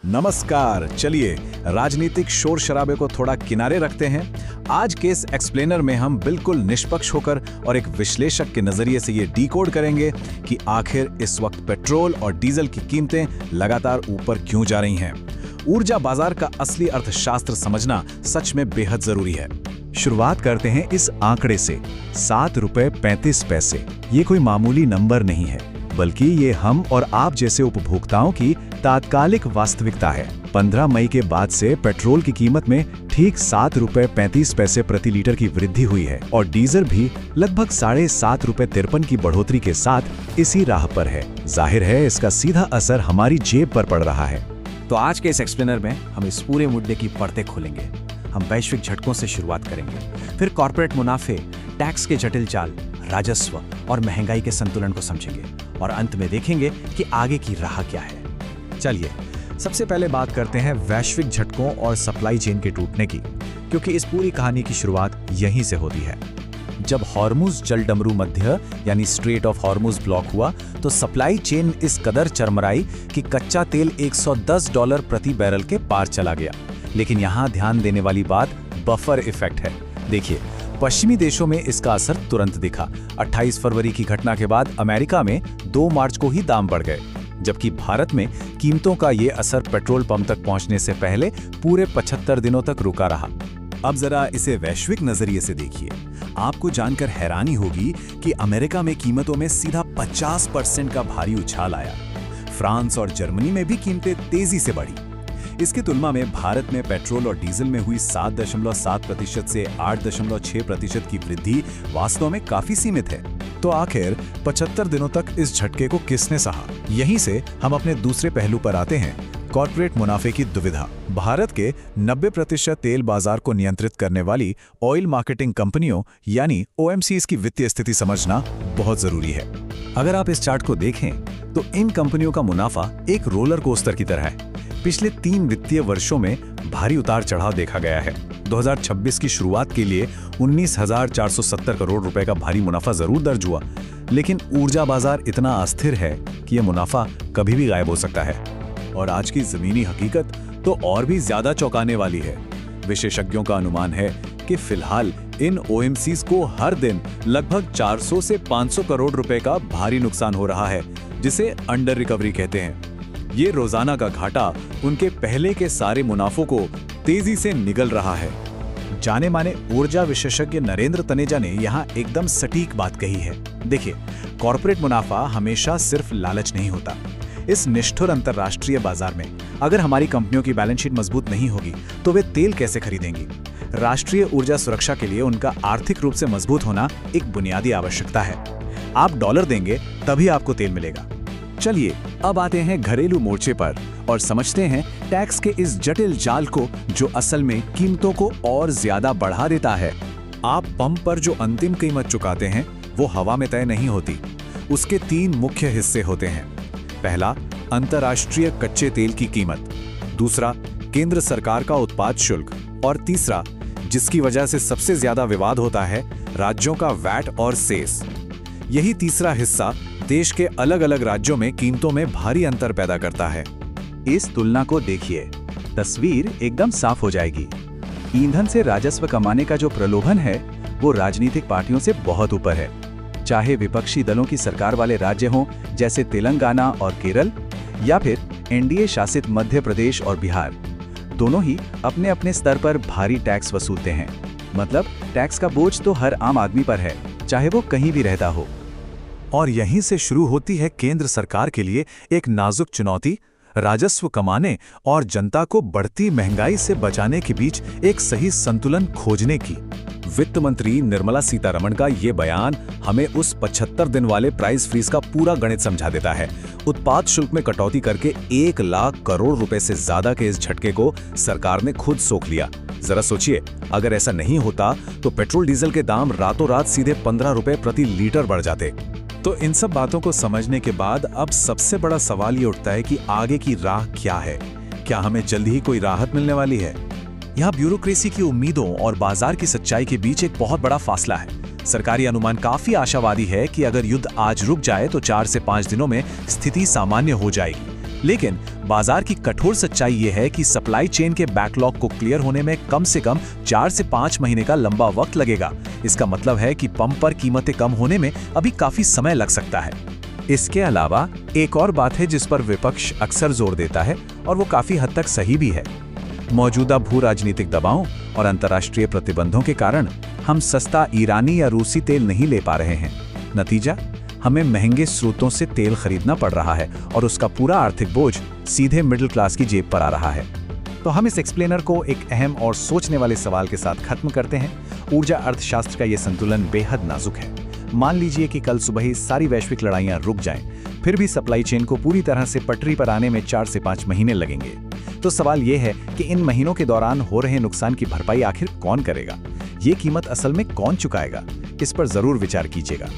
नमस्कार। चलिए राजनीतिक शोर शराबे को थोड़ा किनारे रखते हैं। आज के इस एक्सप्लेनर में हम बिल्कुल निष्पक्ष होकर और एक विश्लेषक के नजरिए से ये डिकोड करेंगे कि आखिर इस वक्त पेट्रोल और डीजल की कीमतें लगातार ऊपर क्यों जा रही हैं। ऊर्जा बाजार का असली अर्थशास्त्र समझना सच में बेहद जरूरी है। शुरुआत करते हैं इस आंकड़े से। 7.35 रुपए। ये कोई मामूली नंबर नहीं है, बल्कि ये हम और आप जैसे उपभोक्ताओं की तात्कालिक वास्तविकता है। 15 मई के बाद से पेट्रोल की कीमत में ठीक 7.35 रुपए प्रति लीटर की वृद्धि हुई है और डीजल भी लगभग 7.53 की बढ़ोतरी के साथ इसी राह पर है। जाहिर है इसका सीधा असर हमारी जेब पर पड़ रहा है। तो आज के इस एक्सप्लेनर में हम इस पूरे मुद्दे की परतें खोलेंगे। हम वैश्विक झटकों से शुरुआत करेंगे, फिर कॉर्पोरेट मुनाफे, टैक्स के जटिल जाल, राजस्व और महंगाई के संतुलन को समझेंगे और अंत में देखेंगे कि आगे की राह क्या है। चलिए सबसे पहले बात करते हैं वैश्विक झटकों और सप्लाई चेन के टूटने की, क्योंकि इस पूरी कहानी की शुरुआत यहीं से होती है। जब हॉर्मुज जलडमरू मध्य यानी स्ट्रेट ऑफ हॉर्मुज ब्लॉक हुआ तो सप्लाई चेन इस कदर चरमराई कि कच्चा तेल $110 प्रति बैरल के पार चला गया। लेकिन यहाँ ध्यान देने वाली बात बफर इफेक्ट है। देखिए, पश्चिमी देशों में इसका असर तुरंत दिखा। 28 फरवरी की घटना के बाद अमेरिका में 2 मार्च को ही दाम बढ़ गए, जबकि भारत में कीमतों का ये असर पेट्रोल पंप तक पहुंचने से पहले पूरे 75 दिनों तक रुका रहा। अब जरा इसे वैश्विक नजरिए से देखिए। आपको जानकर हैरानी होगी कि अमेरिका में कीमतों में सीधा 50% का भारी उछाल आया। फ्रांस और जर्मनी में भी कीमतें तेजी से बढ़ी। इसकी तुलना में भारत में पेट्रोल और डीजल में हुई 7.7% से 8.6% की वृद्धि वास्तव में काफी सीमित है। तो आखिर 75 दिनों तक इस झटके को किसने सहा? यहीं से हम अपने दूसरे पहलू पर आते हैं, कॉर्पोरेट मुनाफे की दुविधा। भारत के 90% तेल बाजार को नियंत्रित करने वाली ऑयल मार्केटिंग कंपनियों यानी OMCs की वित्तीय स्थिति समझना बहुत जरूरी है। अगर आप इस चार्ट को देखें तो इन कंपनियों का मुनाफा एक रोलर कोस्टर की तरह है। पिछले 3 वित्तीय वर्षों में भारी उतार चढ़ाव देखा गया है। 2026 की शुरुआत के लिए 19,470 करोड़ रुपए का भारी मुनाफा जरूर दर्ज हुआ, लेकिन ऊर्जा बाजार इतना अस्थिर है कि यह मुनाफा कभी भी गायब हो सकता है। और आज की जमीनी हकीकत तो और भी ज्यादा चौंकाने वाली है। विशेषज्ञों का अनुमान है कि फिलहाल इन OMCs को हर दिन लगभग 400 से 500 करोड़ रुपए का भारी नुकसान हो रहा है, जिसे अंडर रिकवरी कहते हैं। ये रोजाना का घाटा उनके पहले के सारे मुनाफों को तेजी से निगल रहा है। जाने माने ऊर्जा विशेषज्ञ नरेंद्र तनेजा ने यहाँ एकदम सटीक बात कही है। देखिए, कॉर्पोरेट मुनाफा हमेशा सिर्फ लालच नहीं होता। इस निष्ठुर अंतरराष्ट्रीय बाजार में अगर हमारी कंपनियों की बैलेंस शीट मजबूत नहीं होगी तो वे तेल कैसे खरीदेंगी? राष्ट्रीय ऊर्जा सुरक्षा के लिए उनका आर्थिक रूप से मजबूत होना एक बुनियादी आवश्यकता है। आप डॉलर देंगे तभी आपको तेल मिलेगा। चलिए अब आते हैं घरेलू मोर्चे पर और समझते हैं टैक्स के इस जटिल जाल को, जो असल में कीमतों को और ज्यादा बढ़ा देता है। आप पंप पर जो अंतिम कीमत चुकाते हैं वो हवा में तय नहीं होती। उसके 3 मुख्य हिस्से होते हैं। पहला, अंतर्राष्ट्रीय कच्चे तेल की कीमत। दूसरा, केंद्र सरकार का उत्पाद शुल्क। और तीसरा, जिसकी वजह से सबसे ज्यादा विवाद होता है, राज्यों का वैट और सेस। यही तीसरा हिस्सा देश के अलग अलग राज्यों में कीमतों में भारी अंतर पैदा करता है। इस तुलना को देखिए, तस्वीर एकदम साफ हो जाएगी। ईंधन से राजस्व कमाने का जो प्रलोभन है वो राजनीतिक पार्टियों से बहुत ऊपर है। चाहे विपक्षी दलों की सरकार वाले राज्य हों जैसे तेलंगाना और केरल, या फिर NDA शासित मध्य प्रदेश और बिहार, दोनों ही अपने अपने स्तर पर भारी टैक्स वसूलते हैं। मतलब टैक्स का बोझ तो हर आम आदमी पर है, चाहे वो कहीं भी रहता हो। और यहीं से शुरू होती है केंद्र सरकार के लिए एक नाजुक चुनौती, राजस्व कमाने और जनता को बढ़ती महंगाई से बचाने के बीच एक सही संतुलन खोजने की। वित्त मंत्री निर्मला सीतारमण का ये बयान हमें उस 75 दिन वाले प्राइस फ्रीज का पूरा गणित समझा देता है। उत्पाद शुल्क में कटौती करके 1 लाख करोड़ रुपए से ज्यादा के इस झटके को सरकार ने खुद सोख लिया। जरा सोचिए, अगर ऐसा नहीं होता तो पेट्रोल डीजल के दाम रातों रात सीधे 15 रुपए प्रति लीटर बढ़ जाते। तो इन सब बातों को समझने के बाद अब सबसे बड़ा सवाल ये उठता है कि आगे की राह क्या है? क्या हमें जल्दी ही कोई राहत मिलने वाली है? यहाँ ब्यूरोक्रेसी की उम्मीदों और बाजार की सच्चाई के बीच एक बहुत बड़ा फासला है। सरकारी अनुमान काफी आशावादी है कि अगर युद्ध आज रुक जाए तो 4 से 5 दिनों में स्थिति सामान्य हो जाएगी। लेकिन बाजार की कठोर सच्चाई ये है कि सप्लाई चेन के बैकलॉग को क्लियर होने में कम से कम 4 से 5 महीने का लंबा वक्त लगेगा। इसका मतलब है कि पंप पर कीमतें कम होने में अभी काफी समय लग सकता है। इसके अलावा एक और बात है जिस पर विपक्ष अक्सर जोर देता है और वो काफी हद तक सही भी है। मौजूदा भू राजनीतिक दबावों और अंतर्राष्ट्रीय प्रतिबंधों के कारण हम सस्ता ईरानी या रूसी तेल नहीं ले पा रहे हैं। नतीजा, हमें महंगे स्रोतों से तेल खरीदना पड़ रहा है और उसका पूरा आर्थिक बोझ सीधे मिडिल क्लास की जेब पर आ रहा है। तो हम इस एक्सप्लेनर को एक अहम और सोचने वाले सवाल के साथ खत्म करते हैं। ऊर्जा अर्थशास्त्र का ये संतुलन बेहद नाजुक है। मान लीजिए कि कल सुबह ही सारी वैश्विक लड़ाइयां रुक जाएं, फिर भी सप्लाई चेन को पूरी तरह से पटरी पर आने में 4 से 5 महीने लगेंगे। तो सवाल ये है कि इन महीनों के दौरान हो रहे नुकसान की भरपाई आखिर कौन करेगा? ये कीमत असल में कौन चुकाएगा? इस पर जरूर विचार कीजिएगा।